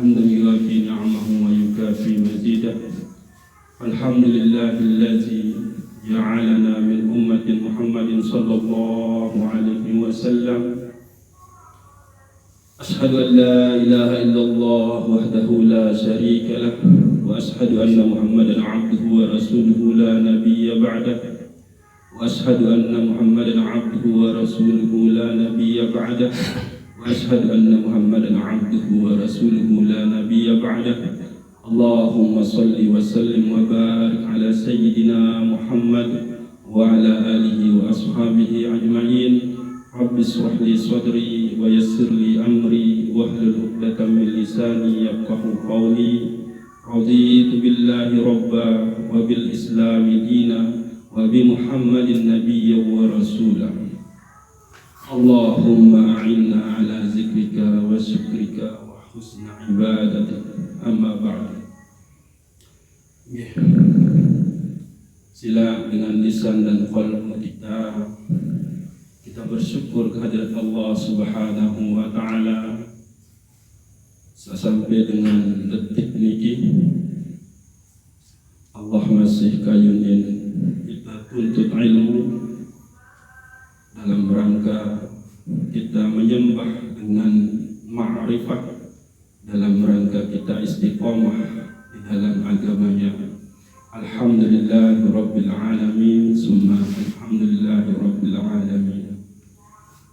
حمدا يوافي نعمه ويكافي مزيده. الحمد لله الذي جعلنا من أمة محمد صلى الله عليه وسلم. أشهد أن لا إله إلا الله وحده لا شريك له، وأشهد أن محمدا عبده ورسوله لا نبي بعده، وأشهد أن محمدا عبده ورسوله لا نبي بعده، وأشهد أن محمدا عبده ورسوله لا نبي بعده. اللهم صل وسلم وبارك على سيدنا محمد وعلى آله وأصحابه أجمعين. رب اشرح لي صدري ويسر لي أمري واحلل عقدة من لساني يفقهوا قولي. رضيت بالله ربا وبالإسلام دينا وبمحمد نبيا ورسولا. اللهم أعنا على ذكرك وشكرك وحسن عبادتك. Amma ba'du. Sila dengan lisan dan qalbu kita bersyukur kehadirat Allah Subhanahu wa taala sampai dengan detik niki Allah masih kayunin kita tuntut ilmu dalam rangka kita menyembah dengan ma'rifat, dalam rangka kita istiqomah di dalam agamanya. Alhamdulillah Rabbil Alamin, summa Alhamdulillah Rabbil Alamin.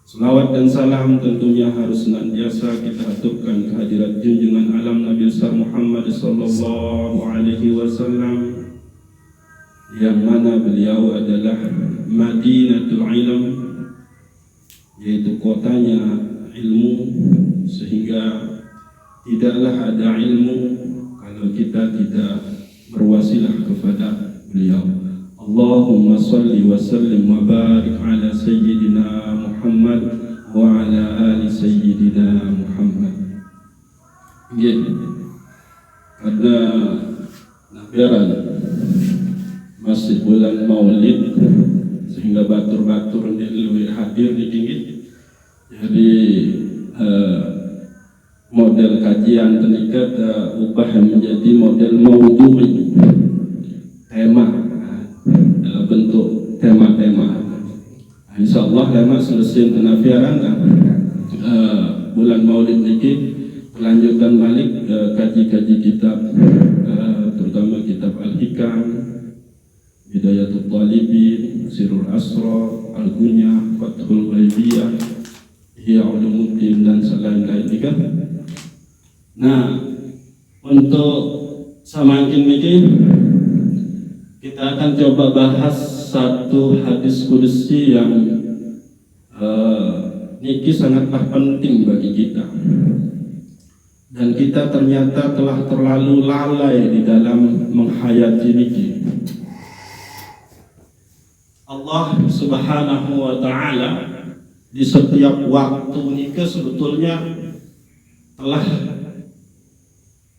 Selawat dan salam tentunya harus senantiasa kita aturkan kehadirat junjungan alam Nabi besar Muhammad sallallahu alaihi wasallam, yang mana beliau adalah Madinatul Ilm, yaitu kotanya ilmu, sehingga tidaklah ada ilmu kalau kita tidak berwasilah kepada beliau. Allahumma salli wa sallim wa barik ala sayyidina Muhammad wa ala ali sayyidina Muhammad. Karena nabiran masih bulan Maulid, sehingga batur-batur lebih hadir di tinggi. Jadi model kajian terikat ubah menjadi model maudhu'i, tema, dalam bentuk tema-tema. Insyaallah lama selesai penafiaran bulan Maulid ini, kelanjutan balik kaji-kaji kitab, terutama kitab Al-Hikam, Hidayatul Talibin, Sirrul Asrar, Al-Gunya, Fathul Ghaibiyah, Ihya Ulumuddin, dan selain-lain juga. Nah, untuk semakin ini kita akan coba bahas satu hadis qudsi yang niki sangatlah penting bagi kita, dan kita ternyata telah terlalu lalai di dalam menghayati niki. Allah Subhanahu wa taala di setiap waktu niki sebetulnya telah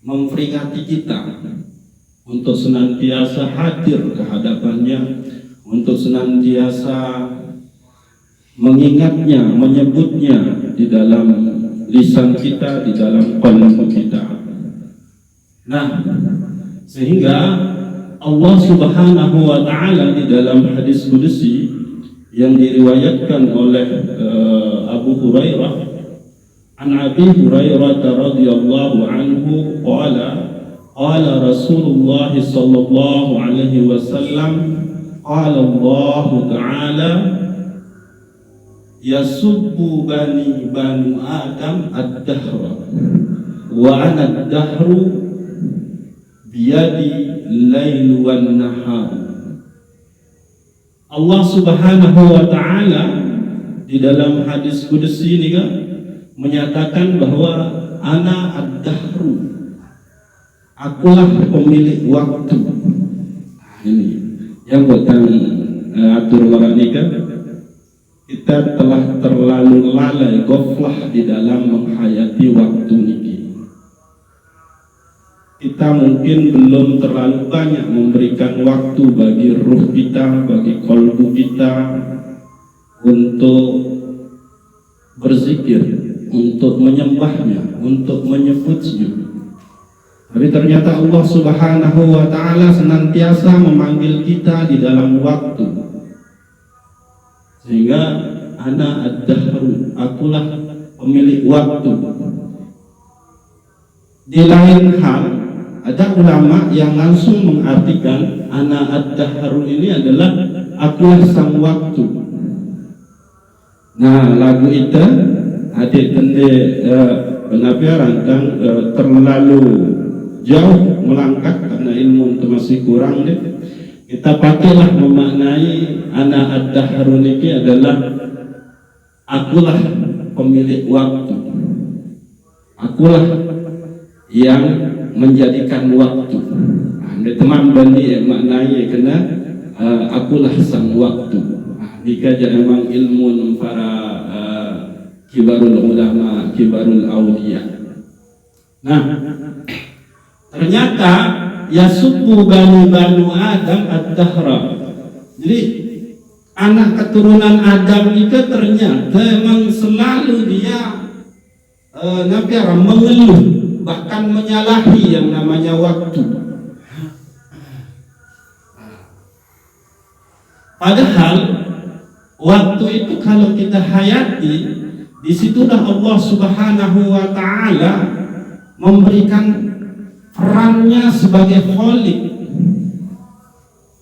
memperingati kita untuk senantiasa hadir ke hadapannya, untuk senantiasa mengingatnya, menyebutnya di dalam lisan kita, di dalam qalbu kita. Nah, sehingga Allah Subhanahu wa taala di dalam hadis qudsi yang diriwayatkan oleh Abu Hurairah, An Abi Hurairah radhiyallahu anhu qala Rasulullah sallallahu alaihi wasallam qala Allah ta'ala yasubbu banu Adam ad-dahra wa ana ad-dahru biyadi lailu wan nahar. Allah Subhanahu wa taala di dalam hadis qudsi ini kan menyatakan bahwa ana ad-dahru, akulah pemilik waktu. Ini yang buatan atur nikah, kita telah terlalu lalai, ghaflah di dalam menghayati waktu niki. Kita mungkin belum terlalu banyak memberikan waktu bagi ruh kita, bagi qalbu kita untuk berzikir, untuk menyembahnya, untuk menyebutnya. Tapi ternyata Allah Subhanahu wa Ta'ala senantiasa memanggil kita di dalam waktu, sehingga ana ad-dahru, akulah pemilik waktu. Di lain hal, ada ulama yang langsung mengartikan ana ad-dahru ini adalah akulah sang waktu. Nah, lagu itu adik tende penapiaran dan terlalu jauh melangkah karena ilmu itu masih kurang deh. Kita pakailah memaknai ana ad-dahru ini adalah akulah pemilik waktu, akulah yang menjadikan waktu. Nah, teman bani maknai kena akulah sang waktu. Jika memang ilmu para kibarul ulama, kibarul awliya. Nah, ternyata yasubbu banu Adam ad-dahra. Jadi anak keturunan Adam itu ternyata memang selalu dia mengeluh, bahkan menyalahi yang namanya waktu. Padahal waktu itu kalau kita hayati, disitulah Allah Subhanahu wa Ta'ala memberikan perannya sebagai khaliq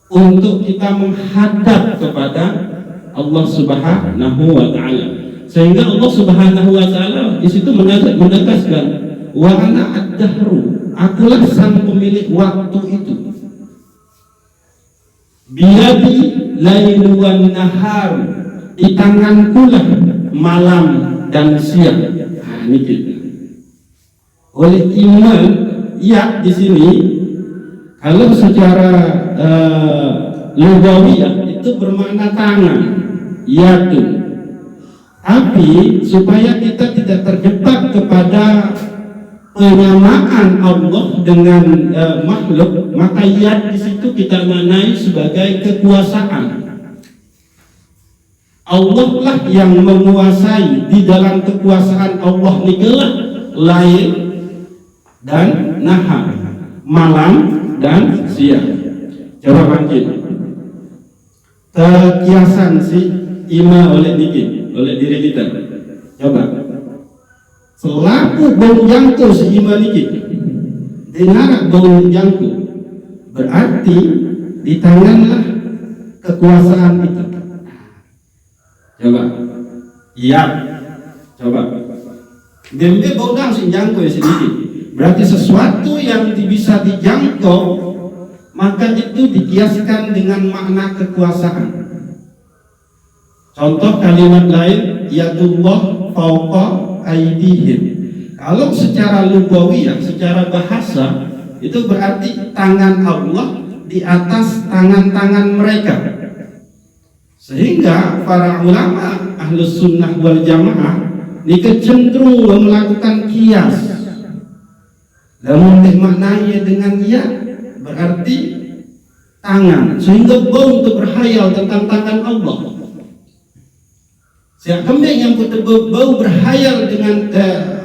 untuk kita menghadap kepada Allah Subhanahu wa Ta'ala. Sehingga Allah Subhanahu wa Ta'ala di situ menegaskan wa ana ad-dahru, akulah sang pemilik waktu itu. Biyadi lailu wan nahar, di tangankulah malam dan siang. Nah, ini kita. Oleh iman, ya di sini kalau secara lugawiyah itu bermakna tangan, yaitu. Tapi supaya kita tidak terjebak kepada penyamaan Allah dengan makhluk, maka yad di situ kita maknai sebagai kekuasaan. Allah lah yang menguasai, di dalam kekuasaan Allah nikelah lail dan nahar, malam dan siang. Coba bangkit. Kiasan si ima oleh dikit, oleh diri kita. Coba. Selaku bau jangkau si ima dikit, dengar bau jangkau, berarti di tanganlah kekuasaan itu. Coba. Iya. Coba. Dembe bau dang si jangkau ya sedikit. Berarti sesuatu yang bisa dijangkau, maka itu dikiaskan dengan makna kekuasaan. Contoh kalimat lain, yadullah fauqa aydihim. Kalau secara lugawiyah, secara bahasa, itu berarti tangan Allah di atas tangan-tangan mereka. Sehingga para ulama ahlus sunnah wal jamaah ini cenderung melakukan kias. Namun maknanya dengan ya berarti tangan, sehingga bau untuk berhayal tentang tangan Allah. Siapa kembali yang bau berhayal dengan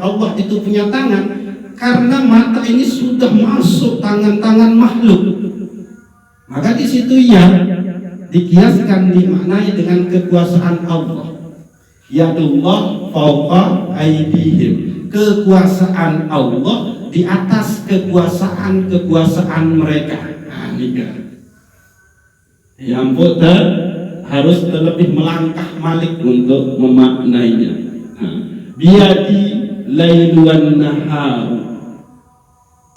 Allah itu punya tangan, karena mata ini sudah masuk tangan-tangan makhluk. Maka di situ ya dikiaskan dimaknai dengan kekuasaan Allah. Yadullah fauqa aydihim, kekuasaan Allah di atas kekuasaan mereka. Nah, yang putar harus terlebih melangkah malik untuk memaknainya. Nah, biyadi lailu wan nahar,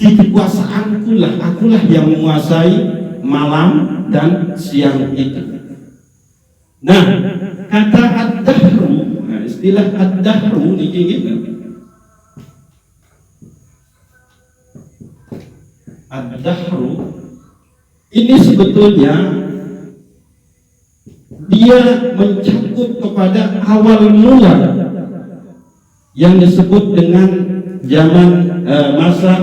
di kekuasaanku lah, akulah yang menguasai malam dan siang itu. Nah, kata ad-dahru, nah, istilah ad-dahru dikingin. Ad-dahru ini sebetulnya dia mencakup kepada awal mula yang disebut dengan zaman masa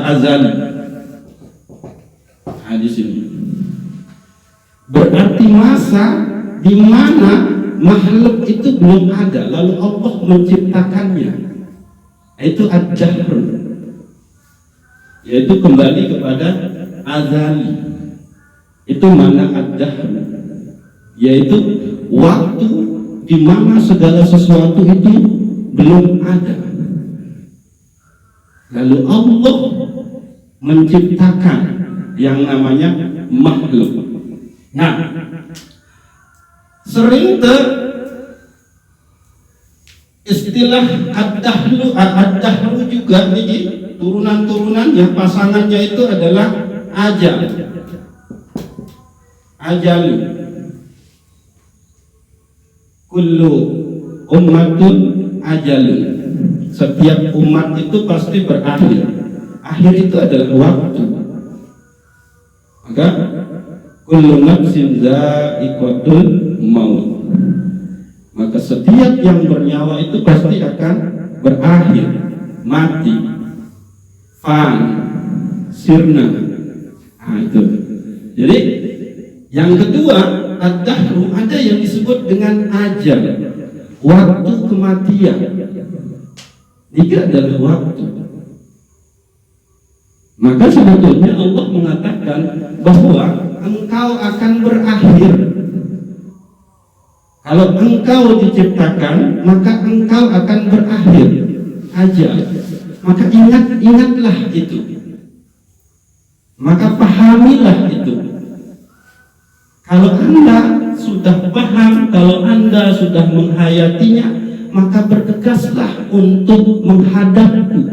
azali. Nah, di sini berarti masa di mana makhluk itu belum ada, lalu Allah menciptakannya. Itu ad-dahr. yaitu kembali kepada azali. Itu mana ad-dahr, yaitu waktu di mana segala sesuatu itu belum ada. Lalu Allah menciptakan yang namanya makhluk. Nah, sering istilah ad-dahru juga nih, turunan-turunan yang pasangannya itu adalah ajalu. Kullu ummatun ajalun. Setiap umat itu pasti berakhir. Akhir itu adalah waktu. Maka kullu nafsin dha'iqatul maut. Maka setiap yang bernyawa itu pasti akan berakhir, mati, sirna. Nah, itu. Jadi yang kedua, ad-dahru, ada yang disebut dengan ajal, waktu kematian. Ini adalah waktu. Maka sebetulnya Allah mengatakan bahwa engkau akan berakhir. Kalau engkau diciptakan, maka engkau akan berakhir ajal. Maka ingatlah itu. Maka pahamilah itu. Kalau Anda sudah paham, kalau Anda sudah menghayatinya, maka bergegaslah untuk menghadapi.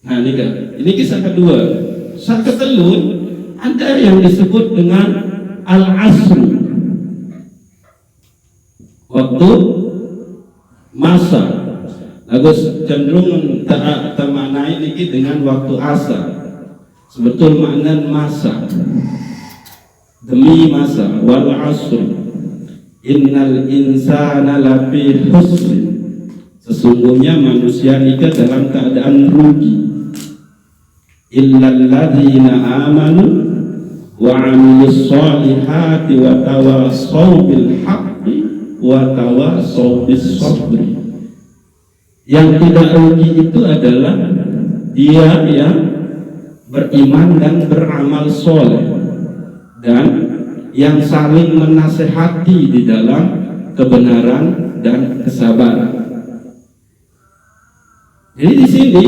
Nah, ini kisah kedua. Kisah kedua, ada yang disebut dengan al-asr, waktu masa. Agus cenderung termaknai ini dengan waktu asar. Sebetul makna masa, demi masa. Wal asr innal insana lafi khusr. Sesungguhnya manusia itu dalam keadaan rugi. Illal ladzina amanu wa 'amilus solihati wa tawassaw bil haqqi wa tawassaw bis sabri. Yang tidak rugi itu adalah dia yang beriman dan beramal soleh, dan yang saling menasehati di dalam kebenaran dan kesabaran. Jadi di sini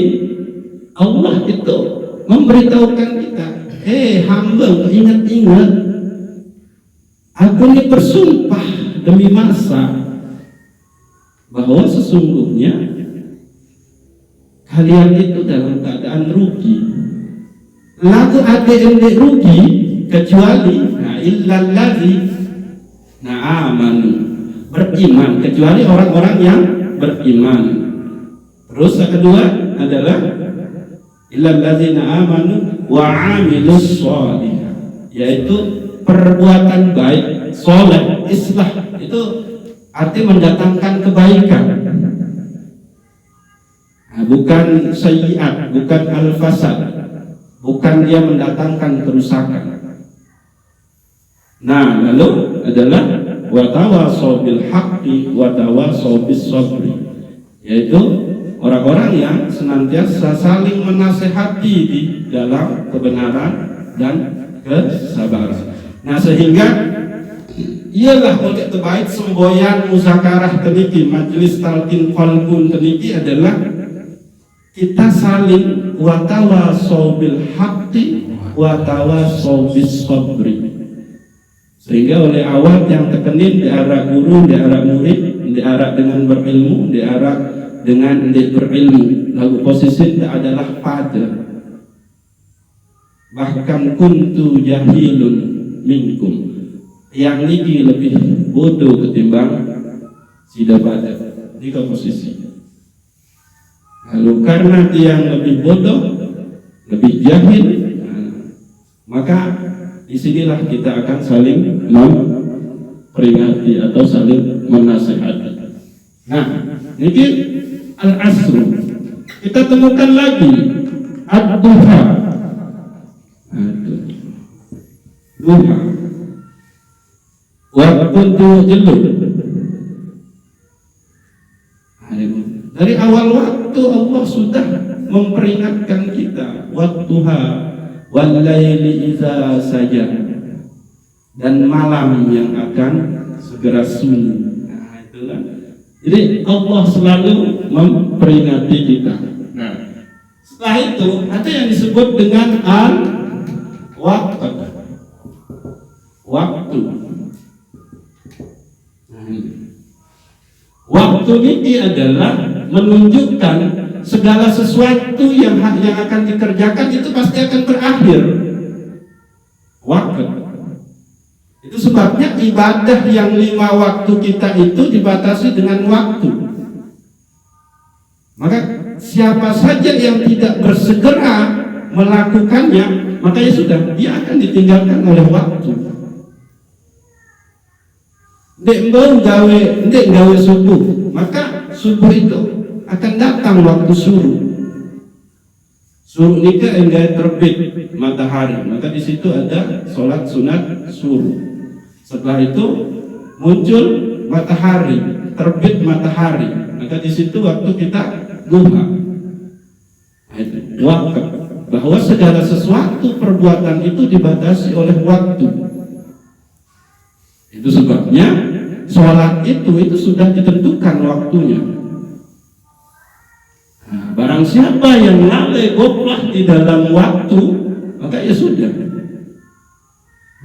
Allah itu memberitahukan kita, hamba, ingat-ingat, aku ini bersumpah demi masa bahwa sesungguhnya kalian itu dalam keadaan rugi. Lalu ada yang rugi kecuali illal ladzina amanu, beriman, kecuali orang-orang yang beriman. Terus yang kedua adalah illal ladzina amanu wa 'amilus sholihat, yaitu perbuatan baik, soleh, islah, itu arti mendatangkan kebaikan. Nah, bukan sayyiat, bukan al-fasad, bukan dia mendatangkan kerusakan. Nah, lalu adalah wa tawassaw bil haqqi wa tawassaw bis sabri, yaitu orang-orang yang senantiasa saling menasehati di dalam kebenaran dan kesabaran. Nah, sehingga ialah oleh terbaik semboyan muzakarah teniki, majelis talqin qalbun teniki adalah kita saling wa tawassaw bil haqqi wa tawassaw bis sabri. Sehingga oleh awal yang terkenin diarak guru, diarak murid, diarak dengan berilmu, diarak dengan berilmu, lalu posisi itu adalah pada. Bahkan kuntu jahilun minkum, yang ini lebih bodoh ketimbang sida pada. Ini posisi. Lalu karena dia yang lebih bodoh, lebih jahil, maka disinilah kita akan saling memperingati atau saling menasihati. Nah, ini al-asr. Kita temukan lagi ad-duha. Duha. Waktu jelur. Dari awal waktu Allah sudah memperingatkan kita, wadduha wal laili idza saja, dan malam yang akan segera sunyi. Nah, itulah. Jadi Allah selalu memperingati kita. Nah, setelah itu ada yang disebut dengan waktu. Waktu ini adalah menunjukkan segala sesuatu yang akan dikerjakan itu pasti akan berakhir. Waktu. Itu sebabnya ibadah yang 5 waktu kita itu dibatasi dengan waktu. Maka siapa saja yang tidak bersegera melakukannya, maka ya sudah, dia akan ditinggalkan oleh waktu. Ndek gawe subuh, maka subuh itu akan datang waktu suruh. Suruh nikah enggak terbit matahari, maka di situ ada sholat sunat suruh. Setelah itu muncul matahari, terbit matahari, maka di situ waktu kita duha. Waktu, bahwa segala sesuatu perbuatan itu dibatasi oleh waktu. Itu sebabnya sholat itu sudah ditentukan waktunya. Nah, barang siapa yang lalai goflah di dalam waktu, maka ya sudah,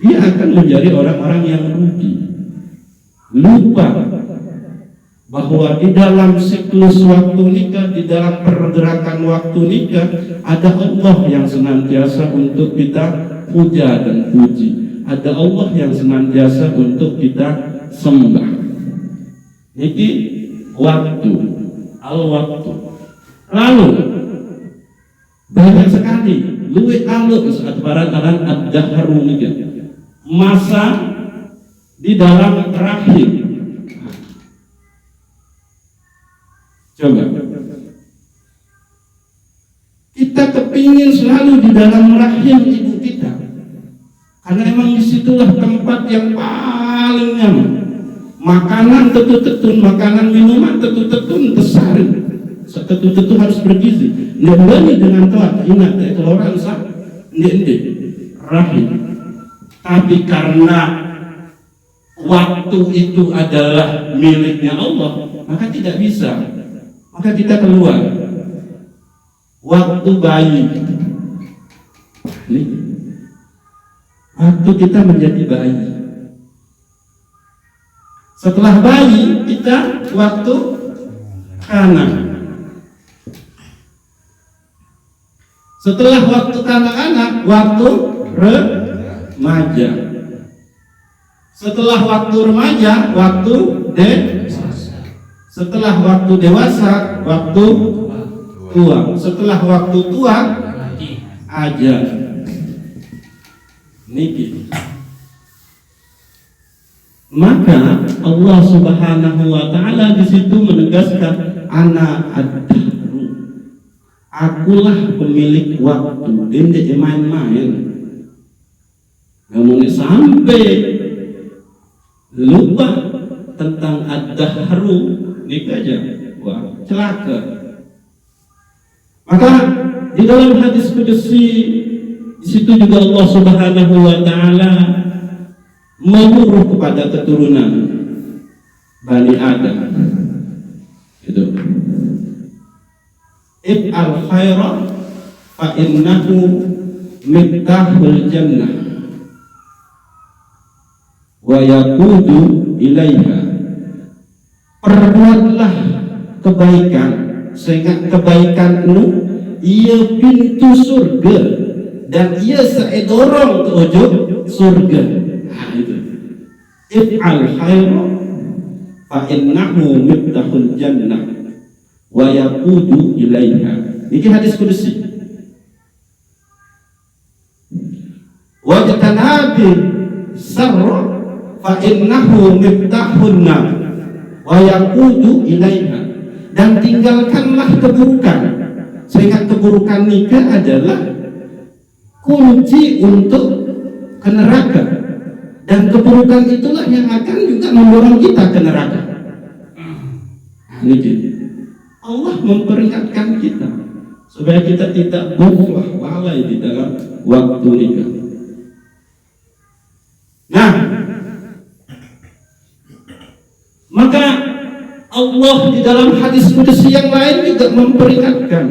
dia akan menjadi orang-orang yang rugi. Lupa bahwa di dalam siklus waktu nikah, di dalam pergerakan waktu nikah, ada Allah yang senantiasa untuk kita puja dan puji. Ada Allah yang senantiasa untuk kita sembah. Ini waktu, al-waktu. Lalu banyak sekali luwih aluk saat barang-barang ad-dahru nikah, masa di dalam rahim. Coba kita kepingin selalu di dalam rahim ibu kita, karena emang disitulah tempat yang paling nyaman. Makanan tetu-tetun, makanan minuman tetu-tetun, tersari tetu-tetu harus bergizi. Nggak boleh dengan telat, ingat ya, keluaran sah nggak rahim. Tapi karena waktu itu adalah miliknya Allah, maka tidak bisa, maka kita keluar. Waktu bayi, waktu kita menjadi bayi. Setelah bayi kita waktu kanak. Setelah waktu kanak-kanak, waktu remaja. Setelah waktu remaja, waktu dewasa. Setelah waktu dewasa, waktu tua. Setelah waktu tua, ajal. Niki. Maka Allah Subhanahu wa taala di situ menegaskan ana ad-dahru. Akulah pemilik waktu. Dia main-main. Namun sampai lupa tentang ad-dahru, ini aja, wah celaka. Maka di dalam hadis qudsi di situ juga Allah Subhanahu wa taala menyuruh kepada keturunan Bani Adam itu, if'al khaira fa innahu miftahul jannah wa yaqudu ilaiha. Perbuatlah kebaikan, sehingga kebaikanmu ia pintu surga dan ia seedorong ke ujung surga. Nah, itu if'al khaira fa innahu miftahul jannah wa yaqudu ilaiha. Ini hadis qudsi. Wa jatanabi sarra fa innahu miftahun nar wa yaqudu ilaiha. Dan tinggalkanlah keburukan, sehingga keburukan nikah adalah kunci untuk ke neraka, dan keburukan itulah yang akan juga mendorong kita ke neraka. Ini Allah memperingatkan kita supaya kita tidak bufulah lalai di dalam waktu nikah. Nah, maka Allah di dalam hadis qudsi yang lain juga memperingatkan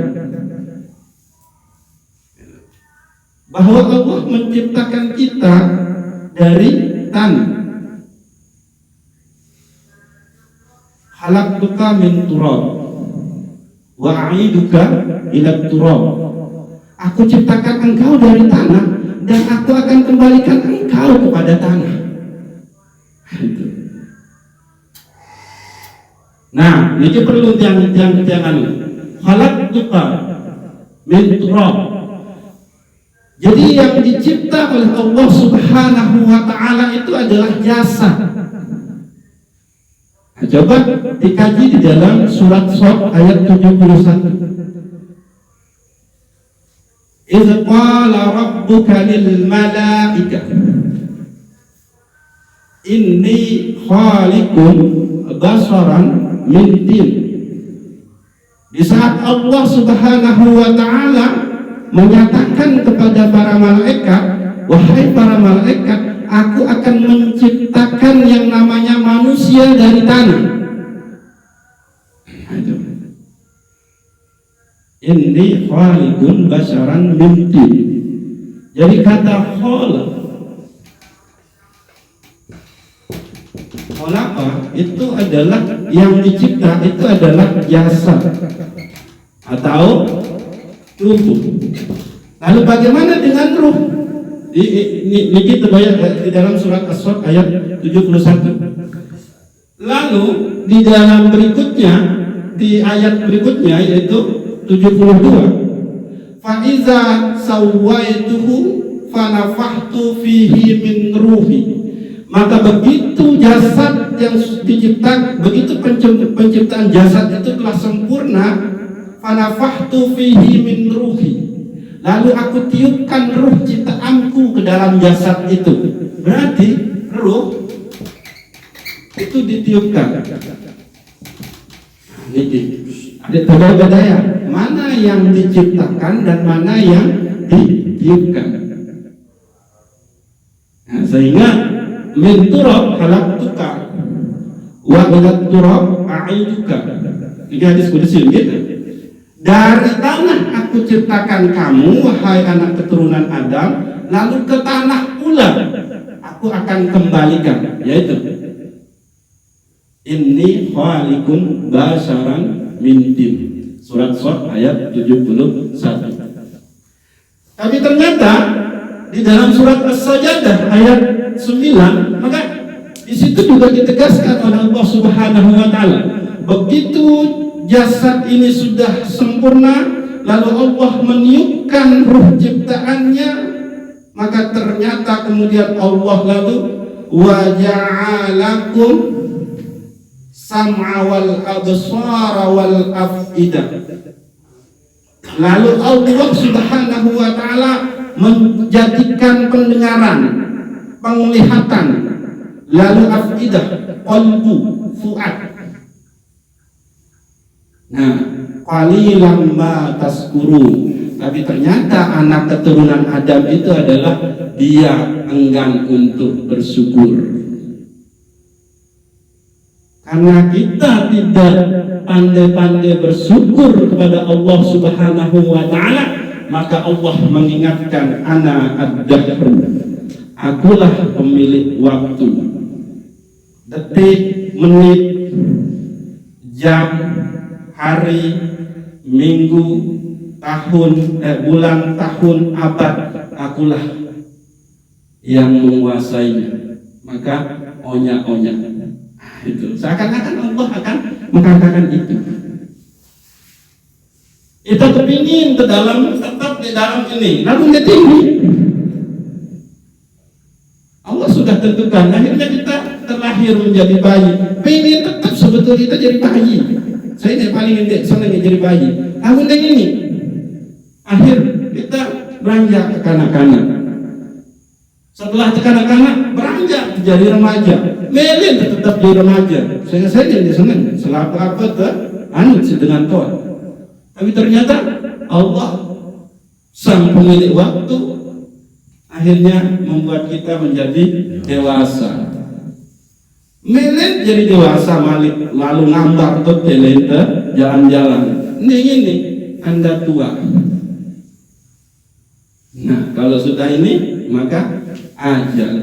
bahwa Allah menciptakan kita dari tanah. Khalaqtuka min turab wa a'iduka ila turab. Aku ciptakan engkau dari tanah dan aku akan kembalikan engkau kepada tanah. Nah, ini perlu jangan khalaqtuka min turab. Jadi yang dicipta oleh Allah Subhanahu wa taala itu adalah jasad. Nah, coba dikaji di dalam surat Shad ayat 71. Idz qala rabbuka lil malaikah inni khaliqun basaran min tin. Di saat Allah Subhanahu wa taala menyatakan kepada para malaikat, wahai para malaikat, aku akan menciptakan yang namanya manusia dari tanah. Inni khaliqun basaran min tin. Jadi kata khalaq itu adalah yang dicipta, itu adalah jasad atau tubuh. Lalu bagaimana dengan ruh? Ini kita bayar di dalam surat As-Shad ayat 71. Lalu di dalam berikutnya, di ayat berikutnya yaitu 72. Fa iza sawaituhu fanafahtu fihi min ruhi. Maka begitu jasad yang diciptakan, begitu penciptaan jasad itu telah sempurna, fanafahtu fihi min ruhi. Lalu aku tiupkan ruh ciptaanku ke dalam jasad itu. Berarti ruh itu ditiupkan. Ini ada bedanya. Mana yang diciptakan dan mana yang ditiupkan. Nah, sehingga min turab khalaqtuka wa ila turab a'iduka. Ini hadis qudsi gitu. Dari tanah aku ciptakan kamu, wahai anak keturunan Adam, lalu ke tanah pula aku akan kembalikan, yaitu inni khaliqun basaran min tin. Surat Shad ayat 71. Tapi ternyata di dalam surat As-Sajdah ayat 9, maka di situ juga ditegaskan oleh Allah Subhanahu wa taala, begitu jasad ini sudah sempurna, lalu Allah meniupkan ruh ciptaannya, maka ternyata kemudian Allah lalu wa ja'alakum sam'a wal absara wal afidah. Lalu Allah Subhanahu wa taala menjadikan pendengaran, penglihatan, lalu afidah, qalbu, fuad. Nah, qalilan ma tazkurun. Tapi ternyata anak keturunan Adam itu adalah dia enggan untuk bersyukur. Karena kita tidak pandai-pandai bersyukur kepada Allah Subhanahu wa taala, maka Allah mengingatkan ana ad-dahr. Akulah pemilik waktu. Detik, menit, jam, hari, minggu, tahun, bulan, tahun, abad, akulah yang menguasainya. Maka onya-onya itu seakan-akan Allah akan mengatakan itu. Kita kepingin ke dalam, tetap di dalam ini, lalu dia tinggi. Allah sudah tentukan, akhirnya kita terlahir menjadi bayi. Pengen tetap sebetulnya kita jadi bayi. Saya ini paling senang jadi bayi. Tahun ini akhir kita beranjak ke kanak-kanak. Setelah ke kanak-kanak beranjak jadi remaja. Melin tetap jadi remaja. Saya jadi senang. Selapa apa ke anut dengan Tuhan. Tapi ternyata Allah sang pemilik waktu akhirnya membuat kita menjadi dewasa. Melet jadi dewasa lalu ngambar tuh telente jalan-jalan. Ini Anda tua. Nah, kalau sudah ini maka ajal.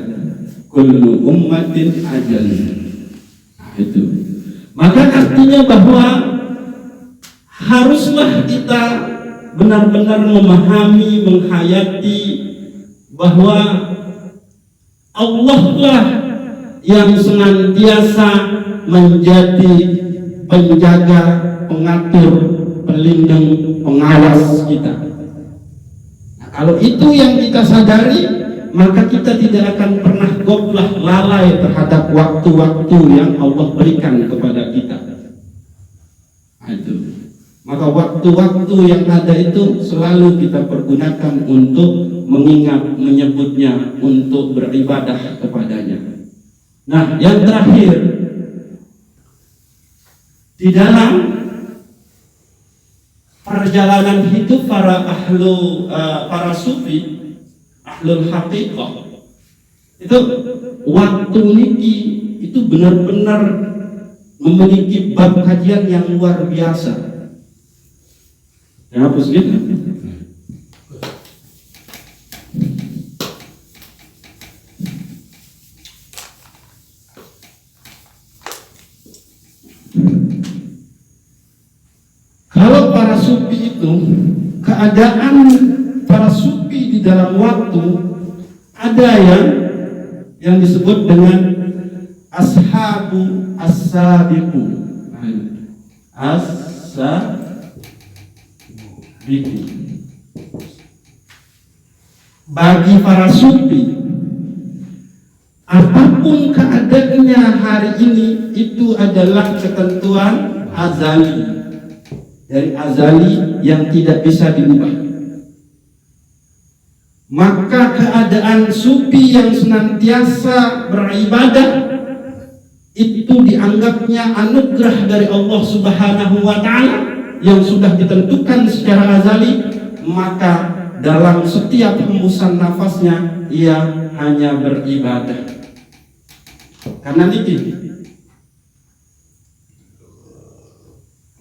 Kullu ummatin ajal. Nah, itu. Maka artinya bahwa haruslah kita benar-benar memahami, menghayati bahwa Allah lah yang senantiasa menjadi penjaga, pengatur, pelindung, pengawas kita. Nah, kalau itu yang kita sadari, maka kita tidak akan pernah goflah, lalai terhadap waktu-waktu yang Allah berikan kepada kita. Nah, itu. Maka waktu-waktu yang ada itu selalu kita pergunakan untuk mengingat, menyebutnya, untuk beribadah kepadanya. Nah, yang terakhir, di dalam perjalanan hidup para sufi, ahlul haqiqah, itu waktu niki itu benar-benar memiliki bab kajian yang luar biasa. Ya, hapus gitu. Kalau para sufi itu, keadaan para sufi di dalam waktu ada yang disebut dengan ashabu as-sabiqu. As-sabiqu. Bagi para sufi, apapun keadaannya hari ini itu adalah ketentuan azali. Dari azali yang tidak bisa diubah. Maka keadaan sufi yang senantiasa beribadah itu dianggapnya anugerah dari Allah Subhanahu wa Ta'ala yang sudah ditentukan secara azali. Maka dalam setiap hembusan nafasnya ia hanya beribadah. Karena ini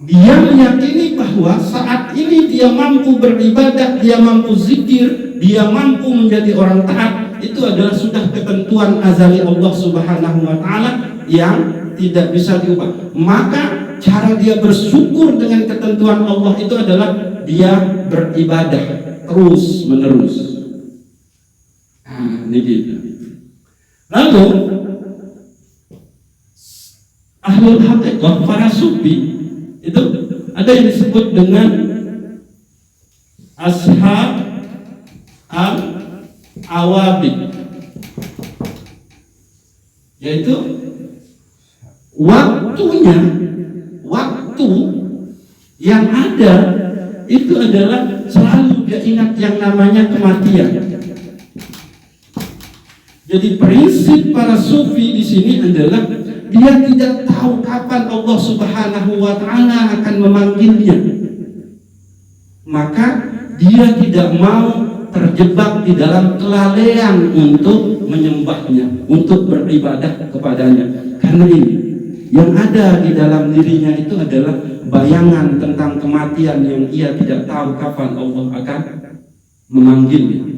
dia meyakini bahwa saat ini dia mampu beribadah, dia mampu zikir, dia mampu menjadi orang taat. Itu adalah sudah ketentuan azali Allah Subhanahu wa Ta'ala yang tidak bisa diubah. Maka cara dia bersyukur dengan ketentuan Allah itu adalah dia beribadah terus menerus. Nah, ini gitu. Lalu ahlul haqiqah, para sufi itu ada yang disebut dengan ashab al-awabid, yaitu waktu yang ada itu adalah selalu dia ingat yang namanya kematian. Jadi prinsip para sufi di sini adalah dia tidak tahu kapan Allah Subhanahu wa Ta'ala akan memanggilnya. Maka dia tidak mau terjebak di dalam kelalaian untuk menyembahnya, untuk beribadah kepadanya. Karena ini yang ada di dalam dirinya itu adalah bayangan tentang kematian yang ia tidak tahu kapan Allah akan memanggilnya.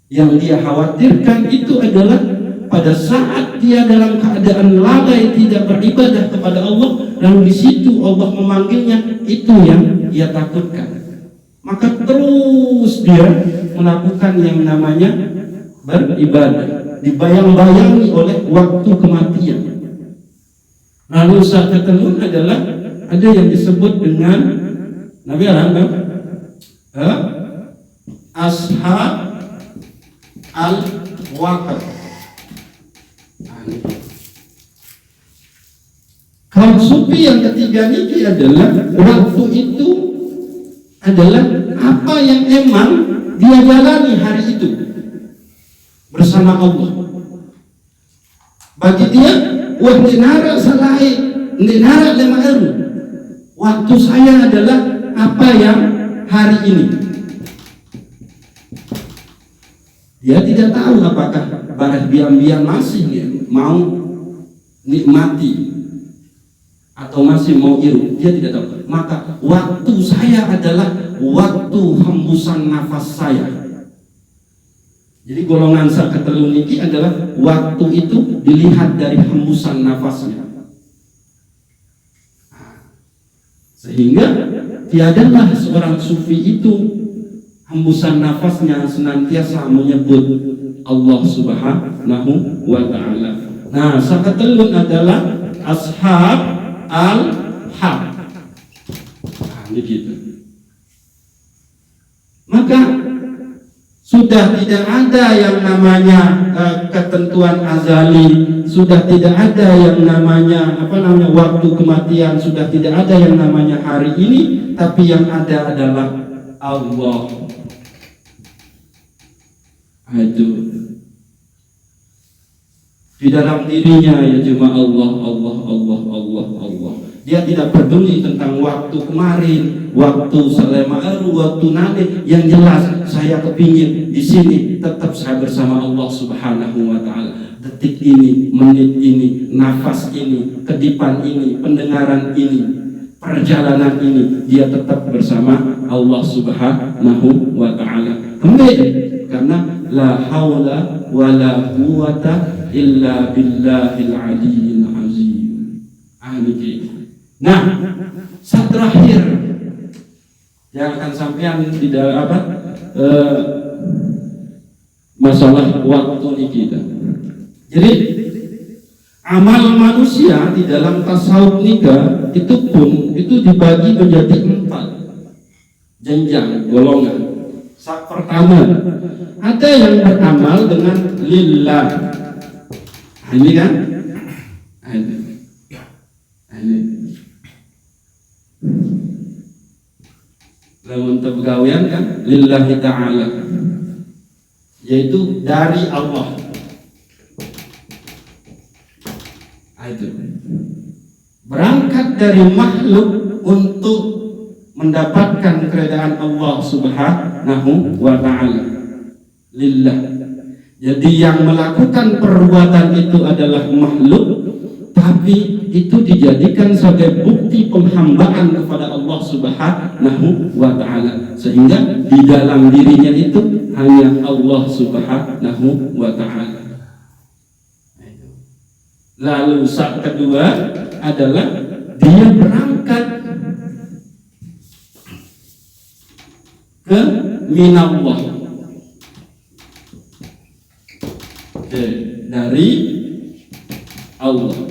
Yang dia khawatirkan itu adalah pada saat dia dalam keadaan lalai tidak beribadah kepada Allah, lalu di situ Allah memanggilnya, itu yang ia takutkan. Maka terus dia melakukan yang namanya beribadah, dibayang-bayangi oleh waktu kematian. Lalu saat kedua adalah ada yang disebut dengan Nabi ashab al-waqt. Kaum sufi yang ketiga ini adalah waktu itu adalah apa yang emang dia jalani hari itu bersama Allah. Bagi dia, wah dinara salai, dinara lemaru. Waktu saya adalah apa yang hari ini. Dia tidak tahu apakah para biang-biang masih mau nikmati atau masih mau irup, dia tidak tahu. Maka waktu saya adalah waktu hembusan nafas saya. Jadi golongan sakatelu niki adalah waktu itu dilihat dari hembusan nafasnya. Sehingga tiadalah seorang sufi itu hembusan nafasnya senantiasa menyebut Allah Subhanahu wa ta'ala. Nah, sakatelun adalah ashab al-haq. Nah, ini gitu. Maka sudah tidak ada yang namanya ketentuan azali, sudah tidak ada yang namanya waktu kematian, sudah tidak ada yang namanya hari ini, tapi yang ada adalah Allah. Aduh. Di dalam dirinya ya cuma Allah, Allah, Allah, Allah, Allah. Dia tidak peduli tentang waktu kemarin, waktu selemaru, waktu nanti. Yang jelas saya kepingin di sini tetap saya bersama Allah Subhanahu wa ta'ala. Detik ini, menit ini, nafas ini, kedipan ini, pendengaran ini, perjalanan ini, dia tetap bersama Allah Subhanahu wa ta'ala. Kembali karena la haula wa la quwata illa billahil aliyyil azim. Nah, saat terakhir yang akan sampaian di dalam masalah waktu ini kita. Jadi amal manusia di dalam tasawuf nikah itu pun itu dibagi menjadi 4 jenjang golongan. Saat pertama ada yang beramal dengan lillah. Ini kan? Ini. Lamun pegawaian kan lillahi ta'ala, yaitu dari Allah. Itu berangkat dari makhluk untuk mendapatkan keredaan Allah Subhanahu wa ta'ala. Lillah. Jadi yang melakukan perbuatan itu adalah makhluk, tapi itu dijadikan sebagai bukti penghambaan kepada Allah Subhanahu wa ta'ala, sehingga di dalam dirinya itu hanya Allah Subhanahu wa ta'ala. Lalu saat kedua adalah dia berangkat ke minallah, dari Allah.